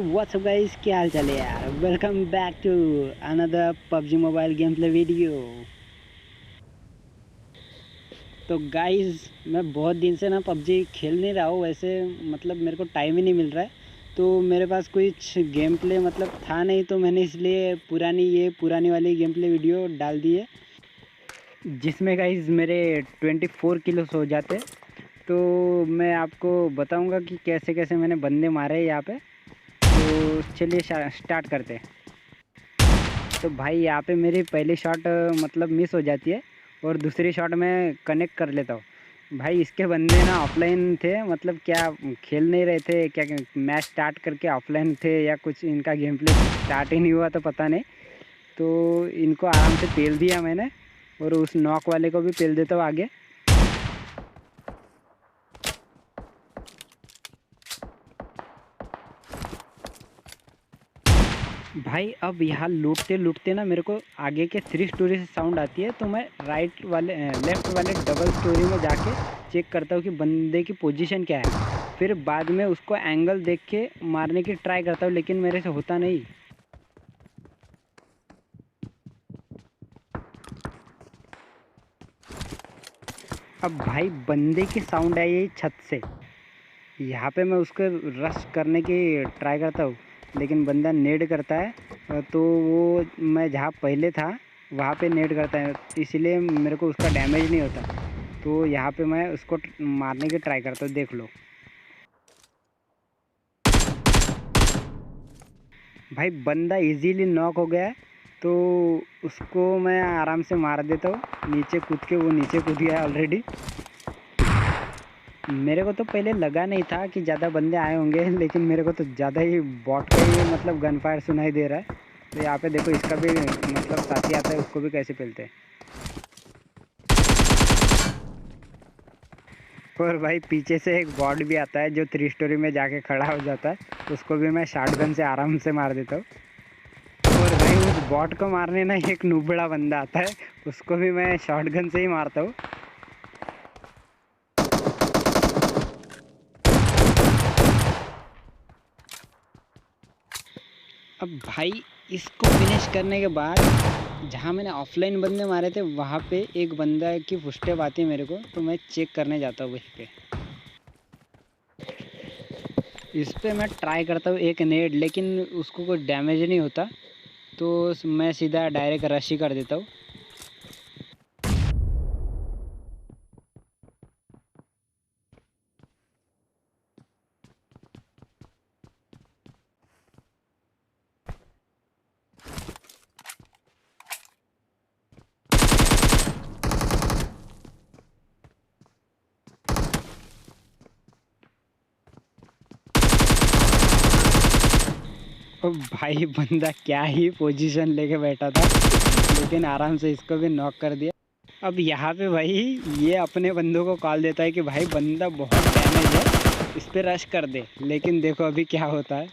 WhatsApp guys, क्या हाल चाल है यार। Welcome back to another PUBG mobile game play video. तो गाइस, मैं बहुत दिन से ना पबजी खेल नहीं रहा हूँ। वैसे मतलब मेरे को टाइम ही नहीं मिल रहा है, तो मेरे पास कुछ गेम प्ले मतलब था नहीं, तो मैंने इसलिए पुरानी वाली गेम प्ले वीडियो डाल दी है, जिसमें गाइस मेरे 24 किलोस हो जाते। तो मैं आपको बताऊंगा कि कैसे कैसे मैंने बंदे मारे यहाँ पे। तो चलिए स्टार्ट करते हैं। तो भाई यहाँ पे मेरी पहली शॉट मतलब मिस हो जाती है और दूसरी शॉट मैं कनेक्ट कर लेता हूँ। भाई इसके बंदे ना ऑफलाइन थे, मतलब क्या खेल नहीं रहे थे क्या, मैच स्टार्ट करके ऑफलाइन थे या कुछ इनका गेम प्ले स्टार्ट ही नहीं हुआ तो पता नहीं। तो इनको आराम से पेल दिया मैंने, और उस नॉक वाले को भी पेल देता हूँ आगे। भाई अब यहाँ लूटते लूटते ना मेरे को आगे के 3 स्टोरी से साउंड आती है, तो मैं लेफ़्ट वाले डबल स्टोरी में जाके चेक करता हूँ कि बंदे की पोजीशन क्या है। फिर बाद में उसको एंगल देख के मारने की ट्राई करता हूँ, लेकिन मेरे से होता नहीं। अब भाई बंदे की साउंड आई है छत से, यहाँ पे मैं उसको रश करने की ट्राई करता हूँ, लेकिन बंदा नेड करता है। तो वो मैं जहाँ पहले था वहाँ पे नेड करता है, इसलिए मेरे को उसका डैमेज नहीं होता। तो यहाँ पे मैं उसको मारने की ट्राई करता हूँ, देख लो। भाई बंदा इजीली नॉक हो गया है, तो उसको मैं आराम से मार देता हूँ नीचे कूद के। वो नीचे कूद गया ऑलरेडी। मेरे को तो पहले लगा नहीं था कि ज़्यादा बंदे आए होंगे, लेकिन मेरे को तो ज़्यादा ही बॉट का ही मतलब गन फायर सुनाई दे रहा है। तो यहाँ पे देखो, इसका भी मतलब साथी आता है, उसको भी कैसे पेलते हैं। और भाई पीछे से एक बॉट भी आता है जो 3 स्टोरी में जाके खड़ा हो जाता है, उसको भी मैं शॉटगन से आराम से मार देता हूँ। और भाई उस बॉट को मारने ना एक नुबड़ा बंदा आता है, उसको भी मैं शॉटगन से ही मारता हूँ। अब भाई इसको फिनिश करने के बाद जहाँ मैंने ऑफलाइन बंदे मारे थे वहाँ पे एक बंदा की फुटस्टेप आती है मेरे को, तो मैं चेक करने जाता हूँ वहीं पे। इस पे मैं ट्राई करता हूँ एक नेड, लेकिन उसको कोई डैमेज नहीं होता, तो मैं सीधा डायरेक्ट रश ही कर देता हूँ। और भाई बंदा क्या ही पोजीशन लेके बैठा था, लेकिन आराम से इसको भी नॉक कर दिया। अब यहाँ पे भाई ये अपने बंदों को कॉल देता है कि भाई बंदा बहुत डैमेज है, इस पे रश कर दे। लेकिन देखो अभी क्या होता है।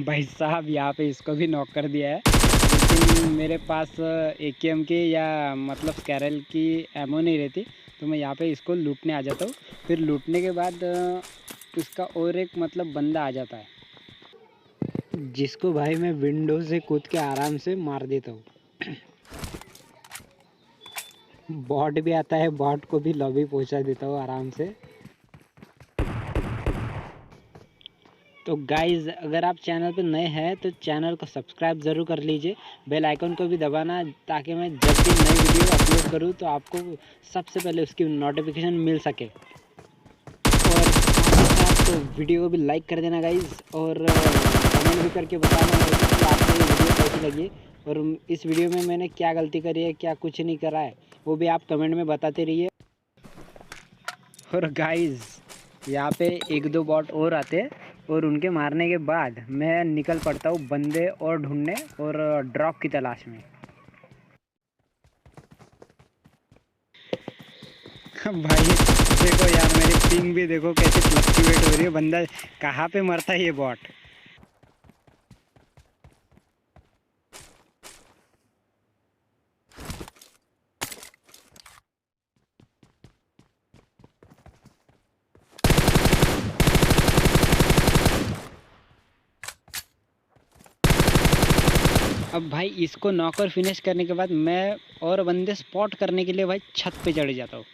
भाई साहब यहाँ पे इसको भी नॉक कर दिया है, लेकिन मेरे पास एकेएम की या मतलब स्कैरल की एमो नहीं रहती, तो मैं यहाँ पे इसको लूटने आ जाता हूँ। फिर लूटने के बाद इसका और एक मतलब बंदा आ जाता है, जिसको भाई मैं विंडो से कूद के आराम से मार देता हूँ। बॉट भी आता है, बॉट को भी लॉबी पहुँचा देता हूँ आराम से। तो गाइज़, अगर आप चैनल पे नए हैं तो चैनल को सब्सक्राइब ज़रूर कर लीजिए, बेल आइकन को भी दबाना, ताकि मैं जब भी नई वीडियो अपलोड करूँ तो आपको सबसे पहले उसकी नोटिफिकेशन मिल सके। और साथ ही साथ तो वीडियो को भी लाइक कर देना गाइज़, और कमेंट भी करके बताना मेरे को कि आपको ये वीडियो कैसी लगी, और इस वीडियो में मैंने क्या गलती करी है, क्या कुछ नहीं करा है, वो भी आप कमेंट में बताते रहिए। और गाइस यहाँ पे 1-2 बॉट और आते हैं, और उनके मारने के बाद मैं निकल पड़ता हूँ बंदे और ढूंढने और ड्रॉप की तलाश में। भाई देखो यार, मेरी पिंग भी देखो कैसे फ्लक्चुएट हो रही है, बंदा कहाँ पे मरता है ये बॉट। अब भाई इसको नॉकर फिनिश करने के बाद मैं और बंदे स्पॉट करने के लिए भाई छत पे चढ़ जाता हूँ।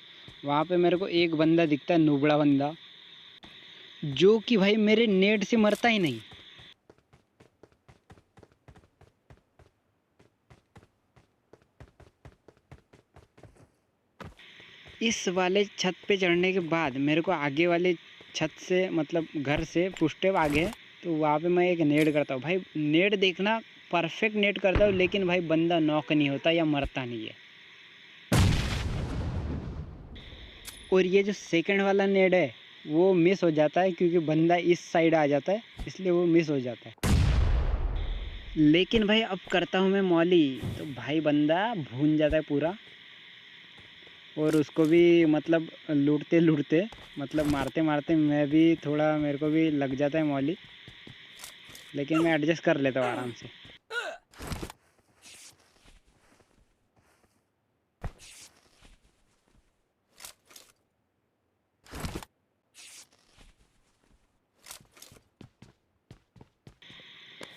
वहाँ पे मेरे को एक बंदा दिखता है, नुबड़ा बंदा, जो कि भाई मेरे नेट से मरता ही नहीं। इस वाले छत पे चढ़ने के बाद मेरे को आगे वाले छत से मतलब घर से पुष्टे आगे है, तो वहाँ पे मैं एक नेड करता हूँ। भाई नेड देखना, परफेक्ट नेड करता हूँ, लेकिन भाई बंदा नॉक नहीं होता या मरता नहीं है। और ये जो सेकंड वाला नेड है वो मिस हो जाता है, क्योंकि बंदा इस साइड आ जाता है, इसलिए वो मिस हो जाता है। लेकिन भाई अब करता हूँ मैं मॉली, तो भाई बंदा भून जाता है पूरा, और उसको भी मतलब लूटते लूटते मतलब मारते मारते मैं भी थोड़ा, मेरे को भी लग जाता है मौली, लेकिन मैं एडजस्ट कर लेता हूँ आराम से।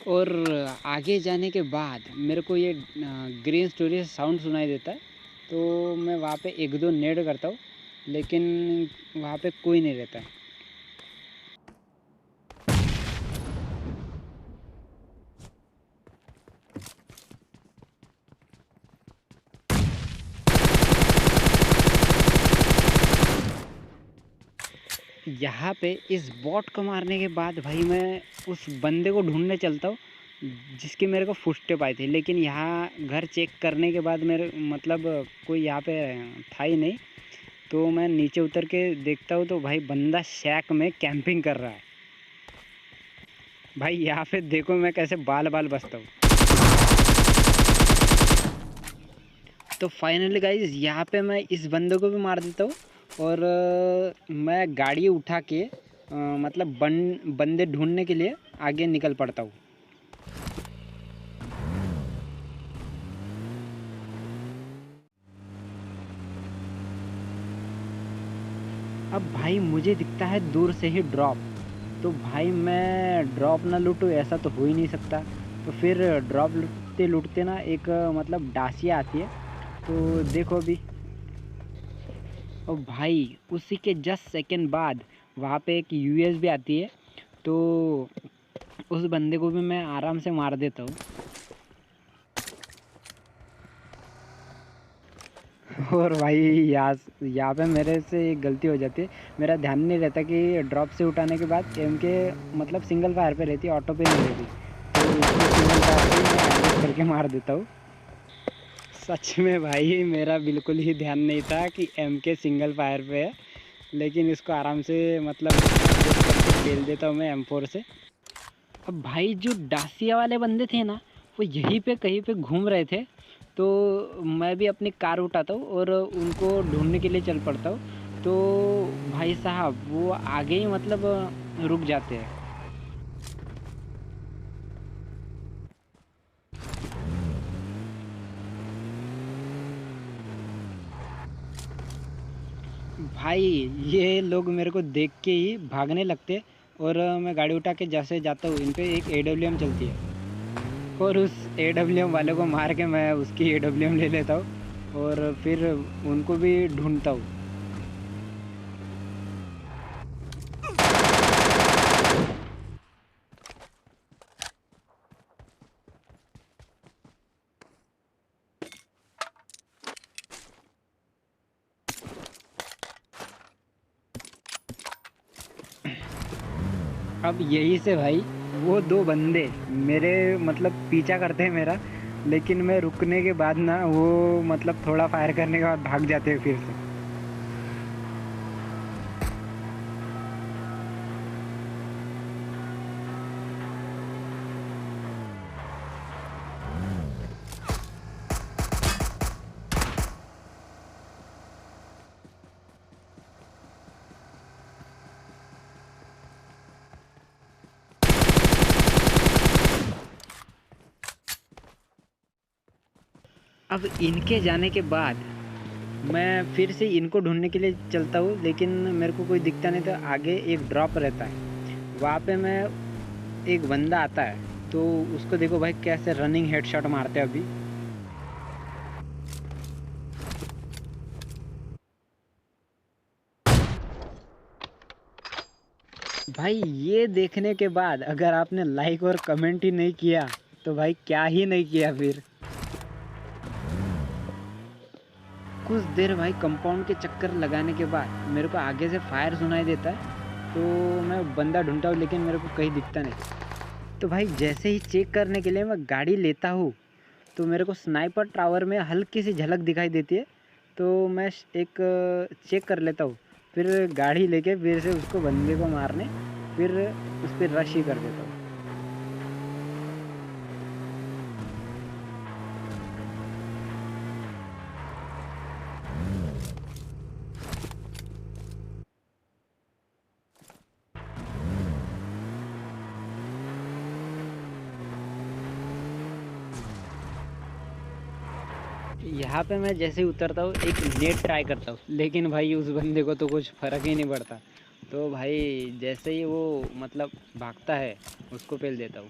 और आगे जाने के बाद मेरे को ये ग्रीन स्टोरी साउंड सुनाई देता है, तो मैं वहाँ पे एक दो नेड करता हूँ, लेकिन वहाँ पे कोई नहीं रहता है। यहाँ पे इस बॉट को मारने के बाद भाई मैं उस बंदे को ढूंढने चलता हूँ जिसकी मेरे को फुटस्टेप आई थी, लेकिन यहाँ घर चेक करने के बाद मेरे मतलब कोई यहाँ पे था ही नहीं। तो मैं नीचे उतर के देखता हूँ तो भाई बंदा शैक में कैंपिंग कर रहा है। भाई यहाँ पे देखो मैं कैसे बाल बाल बचता हूँ। तो फाइनली गाइस यहाँ पे मैं इस बंदे को भी मार देता हूँ, और मैं गाड़ी उठा के मतलब बंदे ढूंढने के लिए आगे निकल पड़ता हूँ। अब भाई मुझे दिखता है दूर से ही ड्रॉप, तो भाई मैं ड्रॉप ना लूटूँ ऐसा तो हो ही नहीं सकता। तो फिर ड्रॉप लूटते लूटते ना एक मतलब डासिया आती है, तो देखो अभी। और भाई उसी के जस्ट सेकंड बाद वहाँ पे एक यूएसबी आती है, तो उस बंदे को भी मैं आराम से मार देता हूँ। और भाई यहाँ पे मेरे से एक गलती हो जाती है, मेरा ध्यान नहीं रहता कि ड्रॉप से उठाने के बाद एम के मतलब सिंगल फायर पे रहती है, ऑटो पे नहीं रहती, तो इसको सिंगल फायर पे मैं एडजस्ट करके मार देता हूँ। सच में भाई मेरा बिल्कुल ही ध्यान नहीं था कि एम के सिंगल फायर पे है, लेकिन इसको आराम से मतलब एडजस्ट करके खेल देता हूँ मैं M4 से। अब भाई जो डासिया वाले बंदे थे ना, वो यहीं पे कहीं पे घूम रहे थे, तो मैं भी अपनी कार उठाता हूँ और उनको ढूंढने के लिए चल पड़ता हूँ। तो भाई साहब वो आगे ही मतलब रुक जाते हैं। भाई ये लोग मेरे को देख के ही भागने लगते, और मैं गाड़ी उठा के जैसे जाता हूँ, इन पे एक AWM चलती है, और उस AWM वाले को मार के मैं उसकी AWM ले लेता हूँ, और फिर उनको भी ढूंढता हूँ। अब यही से भाई वो दो बंदे मेरे मतलब पीछा करते हैं मेरा, लेकिन मैं रुकने के बाद ना वो मतलब थोड़ा फायर करने के बाद भाग जाते हैं फिर से। अब इनके जाने के बाद मैं फिर से इनको ढूंढने के लिए चलता हूँ, लेकिन मेरे को कोई दिखता नहीं, तो आगे एक ड्रॉप रहता है, वहाँ पे मैं एक बंदा आता है, तो उसको देखो भाई कैसे रनिंग हेडशॉट मारते हैं अभी। भाई ये देखने के बाद अगर आपने लाइक और कमेंट ही नहीं किया तो भाई क्या ही नहीं किया फिर। कुछ देर भाई कंपाउंड के चक्कर लगाने के बाद मेरे को आगे से फायर सुनाई देता है, तो मैं बंदा ढूंढता हूँ लेकिन मेरे को कहीं दिखता नहीं। तो भाई जैसे ही चेक करने के लिए मैं गाड़ी लेता हूँ तो मेरे को स्नाइपर टावर में हल्की सी झलक दिखाई देती है, तो मैं एक चेक कर लेता हूँ। फिर गाड़ी लेके फिर से उसको बंदे को मारने फिर उस पर रश ही कर देता हूँ। यहाँ पे मैं जैसे ही उतरता हूँ एक नेट ट्राई करता हूँ, लेकिन भाई उस बंदे को तो कुछ फ़र्क ही नहीं पड़ता। तो भाई जैसे ही वो मतलब भागता है उसको पेल देता हूँ।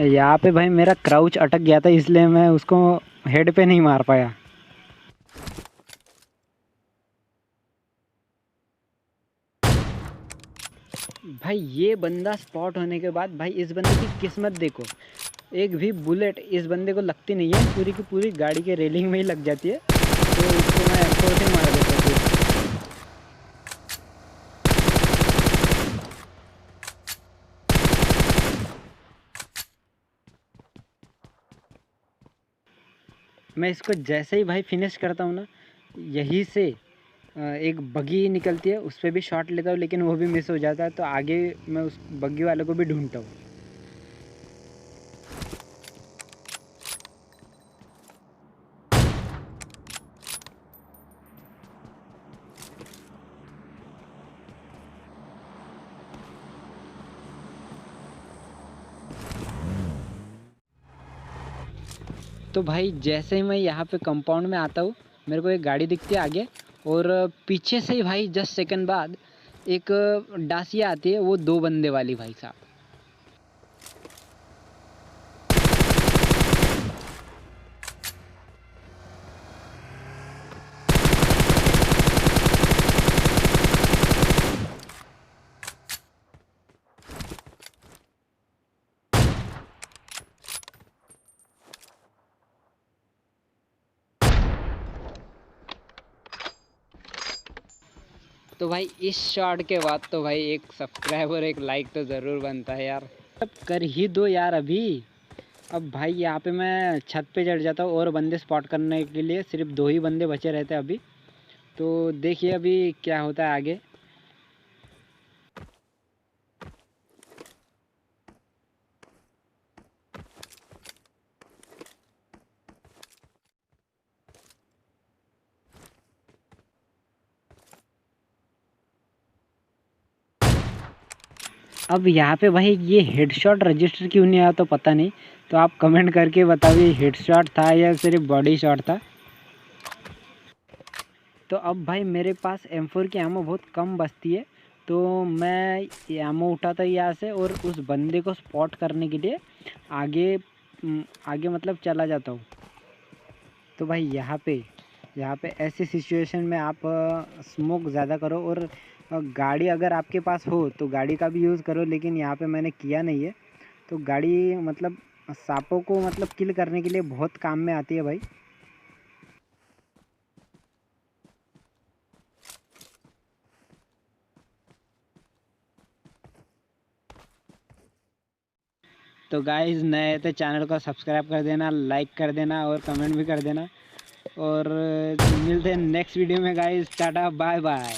यहाँ पे भाई मेरा क्राउच अटक गया था इसलिए मैं उसको हेड पे नहीं मार पाया। भाई ये बंदा स्पॉट होने के बाद भाई इस बंदे की किस्मत देखो, एक भी बुलेट इस बंदे को लगती नहीं है, पूरी की पूरी गाड़ी के रेलिंग में ही लग जाती है। तो इसको मैं M4 से मार देता हूँ। मैं इसको जैसे ही भाई फिनिश करता हूँ ना, यहीं से एक बग्गी निकलती है, उस पर भी शॉट लेता हूँ लेकिन वो भी मिस हो जाता है। तो आगे मैं उस बग्गी वाले को भी ढूंढता हूँ। तो भाई जैसे ही मैं यहाँ पे कंपाउंड में आता हूँ मेरे को एक गाड़ी दिखती है आगे, और पीछे से ही भाई 10 सेकंड बाद एक डासिया आती है, वो 2 बंदे वाली भाई साहब। तो भाई इस शॉट के बाद तो भाई एक सब्सक्राइब और एक लाइक तो ज़रूर बनता है यार। अब कर ही दो यार अभी। अब भाई यहाँ पे मैं छत पे चढ़ जाता हूँ और बंदे स्पॉट करने के लिए सिर्फ 2 ही बंदे बचे रहते हैं अभी। तो देखिए अभी क्या होता है आगे। अब यहाँ पे भाई ये हेडशॉट रजिस्टर क्यों नहीं आया तो पता नहीं, तो आप कमेंट करके बताओ ये हेडशॉट था या सिर्फ बॉडी शॉट था। तो अब भाई मेरे पास M4 की एमो बहुत कम बचती है, तो मैं एमो उठाता यहाँ से और उस बंदे को स्पॉट करने के लिए आगे आगे मतलब चला जाता हूँ। तो भाई यहाँ पे ऐसी सिचुएशन में आप स्मोक ज़्यादा करो, और गाड़ी अगर आपके पास हो तो गाड़ी का भी यूज़ करो, लेकिन यहाँ पे मैंने किया नहीं है। तो गाड़ी मतलब सांपों को मतलब किल करने के लिए बहुत काम में आती है भाई। तो गाइस नए तो चैनल को सब्सक्राइब कर देना, लाइक कर देना और कमेंट भी कर देना। और मिलते हैं नेक्स्ट वीडियो में गाइस। Tata bye bye.